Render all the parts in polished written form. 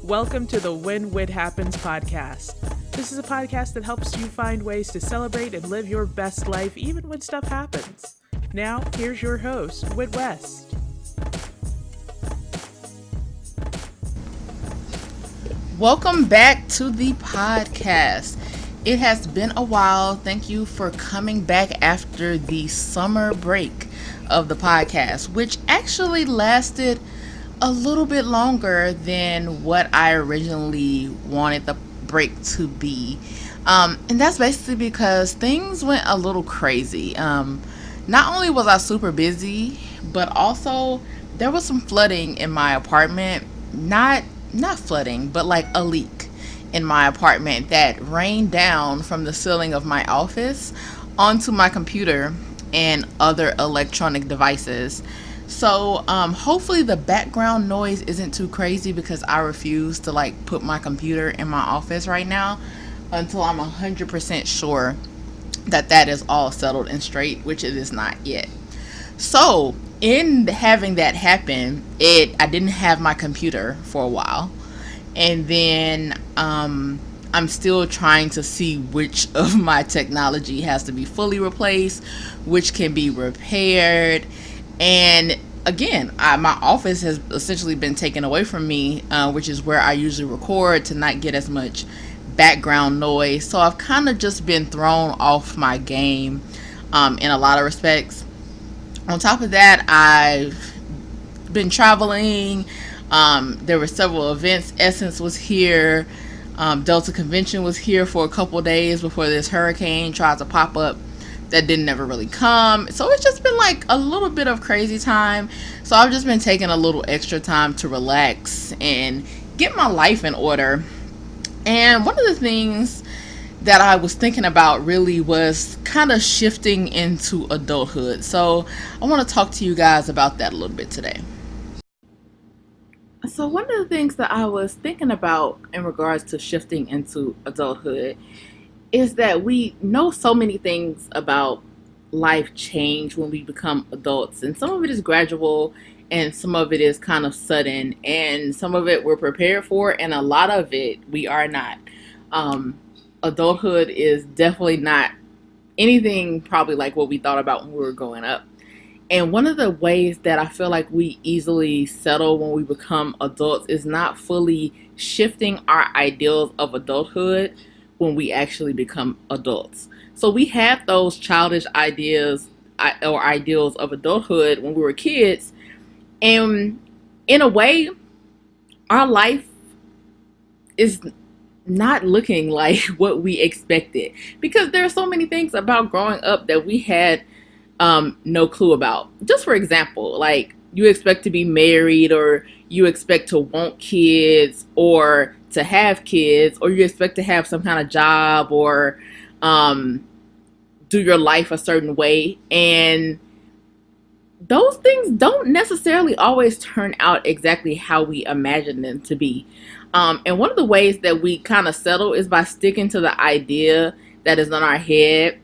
Welcome to the When Whit Happens podcast. This is a podcast that helps you find ways to celebrate and live your best life even when stuff happens. Now, here's your host, Whit West. Welcome back to the podcast. It has been a while. Thank you for coming back after the summer break of the podcast, which actually lasted a little bit longer than what I originally wanted the break to be. And that's basically because things went a little crazy. Not only was I super busy, but also there was some flooding in my apartment. Not flooding, but like a leak in my apartment that rained down from the ceiling of my office onto my computer and other electronic devices. So hopefully the background noise isn't too crazy because I refuse to put my computer in my office right now until I'm 100% sure that is all settled and straight, which it is not yet. So in having that happen, I didn't have my computer for a while, and then I'm still trying to see which of my technology has to be fully replaced, which can be repaired. And again, my office has essentially been taken away from me, which is where I usually record to not get as much background noise. So I've kind of just been thrown off my game in a lot of respects. On top of that, I've been traveling. There were several events. Essence was here. Delta Convention was here for a couple days before this hurricane tried to pop up that didn't ever really come. So it's just been a little bit of crazy time. So I've just been taking a little extra time to relax and get my life in order. And one of the things that I was thinking about really was kind of shifting into adulthood. So I want to talk to you guys about that a little bit today. So one of the things that I was thinking about in regards to shifting into adulthood is that we know so many things about life change when we become adults, and some of it is gradual and some of it is kind of sudden, and some of it we're prepared for, and a lot of it we are not. Adulthood is definitely not anything probably like what we thought about when we were growing up. And one of the ways that I feel like we easily settle when we become adults is not fully shifting our ideals of adulthood when we actually become adults. So we had those childish ideas or ideals of adulthood when we were kids, and in a way our life is not looking like what we expected, because there are so many things about growing up that we had no clue about. Just for example, you expect to be married, or you expect to want kids or to have kids, or you expect to have some kind of job or do your life a certain way, and those things don't necessarily always turn out exactly how we imagine them to be. And one of the ways that we kind of settle is by sticking to the idea that is in our head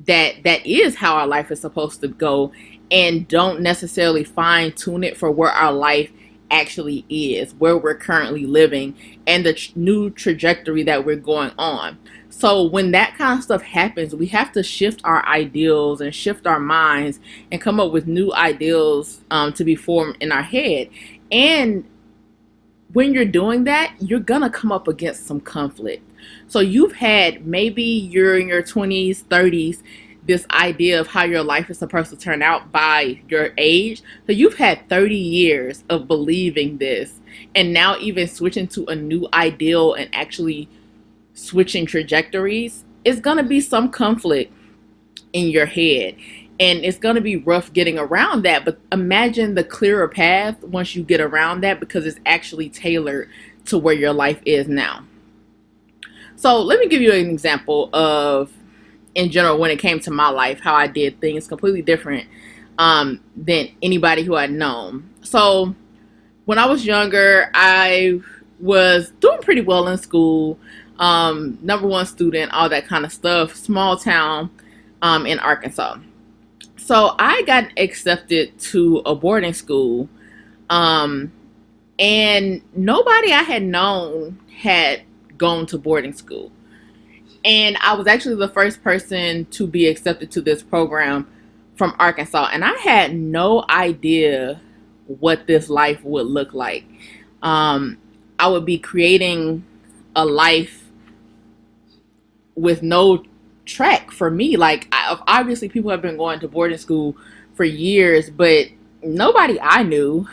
that is how our life is supposed to go, and don't necessarily fine tune it for where our life actually is, where we're currently living, and the new trajectory that we're going on. So when that kind of stuff happens, we have to shift our ideals and shift our minds and come up with new ideals to be formed in our head. And when you're doing that, you're gonna come up against some conflict. So maybe you're in your 20s, 30s, this idea of how your life is supposed to turn out by your age. So you've had 30 years of believing this, and now even switching to a new ideal and actually switching trajectories is going to be some conflict in your head, and it's going to be rough getting around that. But imagine the clearer path once you get around that, because it's actually tailored to where your life is now. So let me give you an example of, in general, when it came to my life, how I did things completely different than anybody who I'd known. So when I was younger, I was doing pretty well in school, number one student, all that kind of stuff, small town in Arkansas. So I got accepted to a boarding school, And nobody I had known had gone to boarding school. And I was actually the first person to be accepted to this program from Arkansas. And I had no idea what this life would look like. I would be creating a life with no track for me. Like, obviously, people have been going to boarding school for years, but nobody I knew.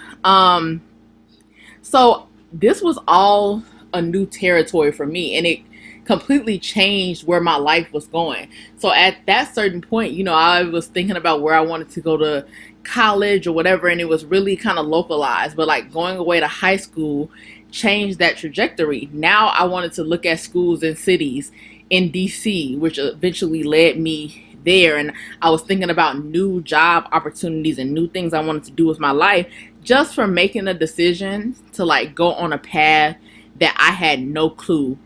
So this was all a new territory for me, and it completely changed where my life was going. So at that certain point, I was thinking about where I wanted to go to college or whatever, and it was really kind of localized. But like going away to high school changed that trajectory. Now I wanted to look at schools in cities in DC, which eventually led me there. And I was thinking about new job opportunities and new things I wanted to do with my life, just from making a decision to like go on a path that I had no clue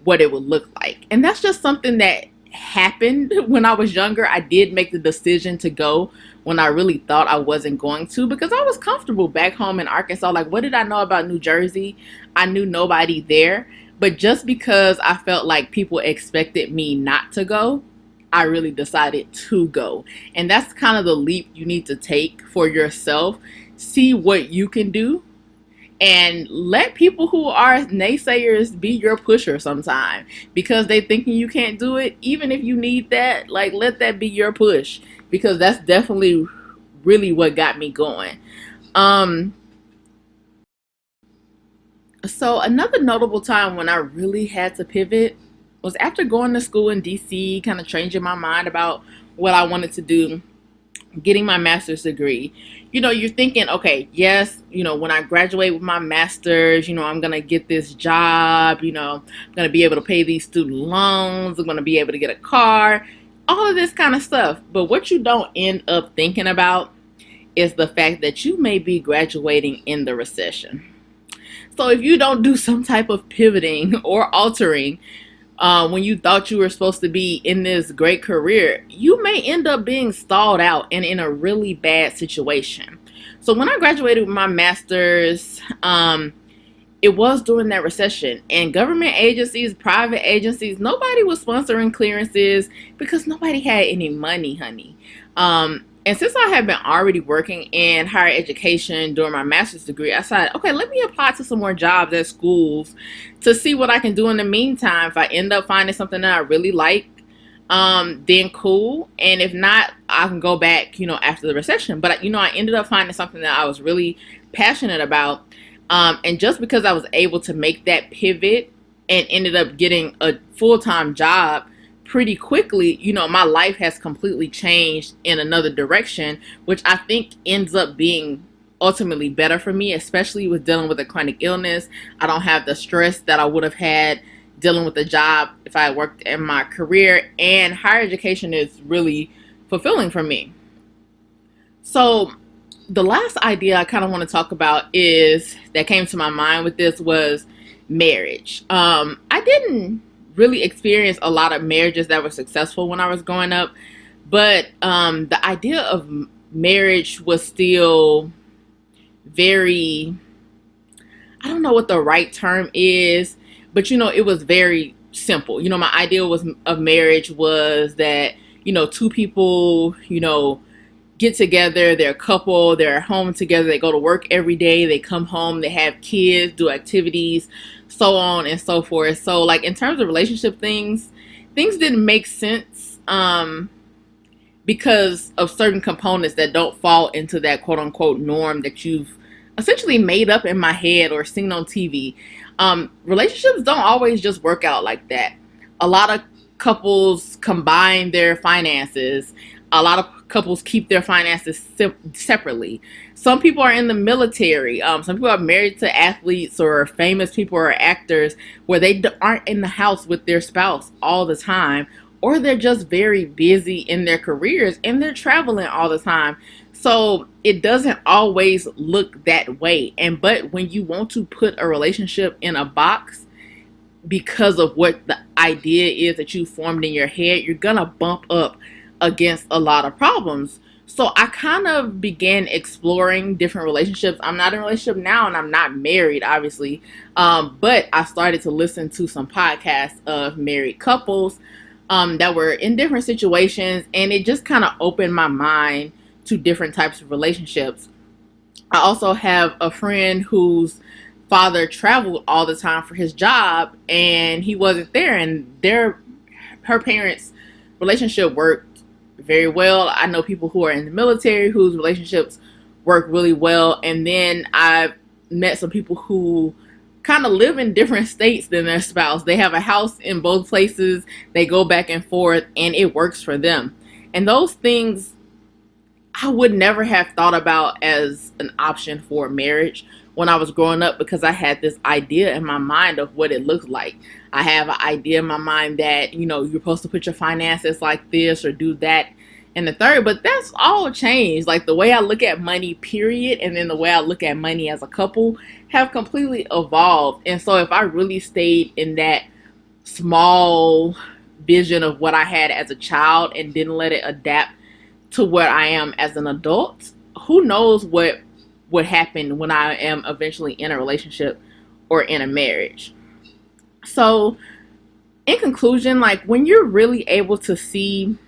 what it would look like. And that's just something that happened when I was younger. I did make the decision to go when I really thought I wasn't going to, because I was comfortable back home in Arkansas. Like, what did I know about New Jersey? I knew nobody there. But just because I felt like people expected me not to go, I really decided to go. And that's kind of the leap you need to take for yourself. See what you can do, and let people who are naysayers be your pusher sometime, because they thinking you can't do it. Even if you need that, like, let that be your push, because that's definitely really what got me going. So another notable time when I really had to pivot was after going to school in DC, kind of changing my mind about what I wanted to do, getting my master's degree. You're thinking, okay, yes, when I graduate with my master's, I'm going to get this job, I'm going to be able to pay these student loans, I'm going to be able to get a car, all of this kind of stuff. But what you don't end up thinking about is the fact that you may be graduating in the recession. So if you don't do some type of pivoting or altering when you thought you were supposed to be in this great career, you may end up being stalled out and in a really bad situation. So when I graduated with my master's, it was during that recession, and government agencies, private agencies, nobody was sponsoring clearances because nobody had any money, honey. And since I had been already working in higher education during my master's degree, I decided, okay, let me apply to some more jobs at schools to see what I can do in the meantime. If I end up finding something that I really like, then cool. And if not, I can go back, after the recession. But, I ended up finding something that I was really passionate about. And just because I was able to make that pivot and ended up getting a full-time job pretty quickly, my life has completely changed in another direction, which I think ends up being ultimately better for me, especially with dealing with a chronic illness. I don't have the stress that I would have had dealing with a job if I worked in my career, and higher education is really fulfilling for me. So the last idea I kind of want to talk about that came to my mind with this was marriage. I didn't really experienced a lot of marriages that were successful when I was growing up, but the idea of marriage was still very, I don't know what the right term is, but it was very simple. My idea of marriage was that two people get together, they're a couple, they're at home together, they go to work every day, they come home, they have kids, do activities, so on and so forth. So like in terms of relationship things didn't make sense because of certain components that don't fall into that quote unquote norm that you've essentially made up in my head or seen on TV. Relationships don't always just work out like that. A lot of couples combine their finances. A lot of couples keep their finances separately. Some people are in the military. Some people are married to athletes or famous people or actors where they aren't in the house with their spouse all the time, or they're just very busy in their careers and they're traveling all the time. So it doesn't always look that way. But when you want to put a relationship in a box because of what the idea is that you formed in your head, you're gonna bump up against a lot of problems, So I kind of began exploring different relationships. I'm not in a relationship now and I'm not married, obviously. But I started to listen to some podcasts of married couples that were in different situations. And it just kind of opened my mind to different types of relationships. I also have a friend whose father traveled all the time for his job and he wasn't there. And her parents' relationship worked very well. I know people who are in the military whose relationships work really well. And then I've met some people who kind of live in different states than their spouse. They have a house in both places. They go back and forth and it works for them. And those things I would never have thought about as an option for marriage when I was growing up, because I had this idea in my mind of what it looked like. I have an idea in my mind that, you're supposed to put your finances like this or do that and the third, but that's all changed. Like the way I look at money, period, and then the way I look at money as a couple have completely evolved. And so if I really stayed in that small vision of what I had as a child and didn't let it adapt to what I am as an adult, who knows what would happen when I am eventually in a relationship or in a marriage. So in conclusion, like when you're really able to see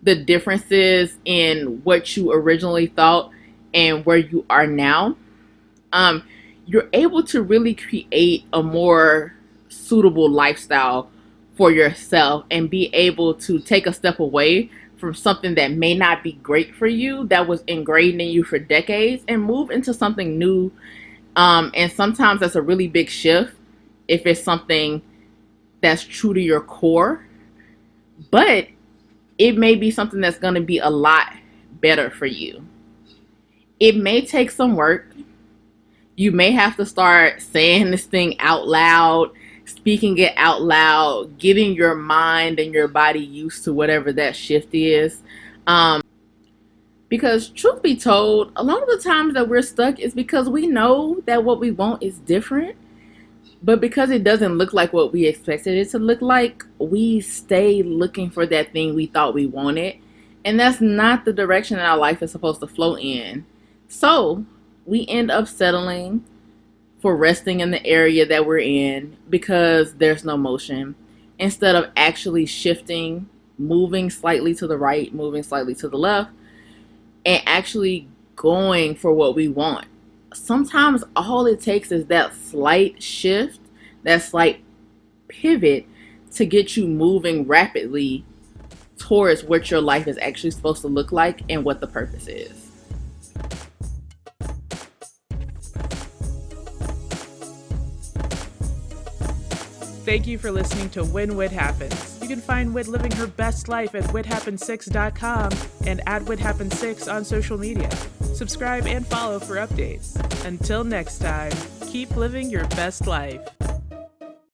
the differences in what you originally thought and where you are now, you're able to really create a more suitable lifestyle for yourself and be able to take a step away from something that may not be great for you, that was ingrained in you for decades, and move into something new. And sometimes that's a really big shift if it's something that's true to your core, but it may be something that's going to be a lot better for you. It may take some work. You may have to start saying this thing out loud, speaking it out loud, getting your mind and your body used to whatever that shift is. Because truth be told, a lot of the times that we're stuck is because we know that what we want is different. But because it doesn't look like what we expected it to look like, we stay looking for that thing we thought we wanted. And that's not the direction that our life is supposed to flow in. So we end up settling for resting in the area that we're in because there's no motion, instead of actually shifting, moving slightly to the right, moving slightly to the left, and actually going for what we want. Sometimes all it takes is that slight shift, that slight pivot to get you moving rapidly towards what your life is actually supposed to look like and what the purpose is. Thank you for listening to When Whit Happens. You can find Whit living her best life at whithappens6.com and at whithappens6 on social media. Subscribe and follow for updates. Until next time, keep living your best life.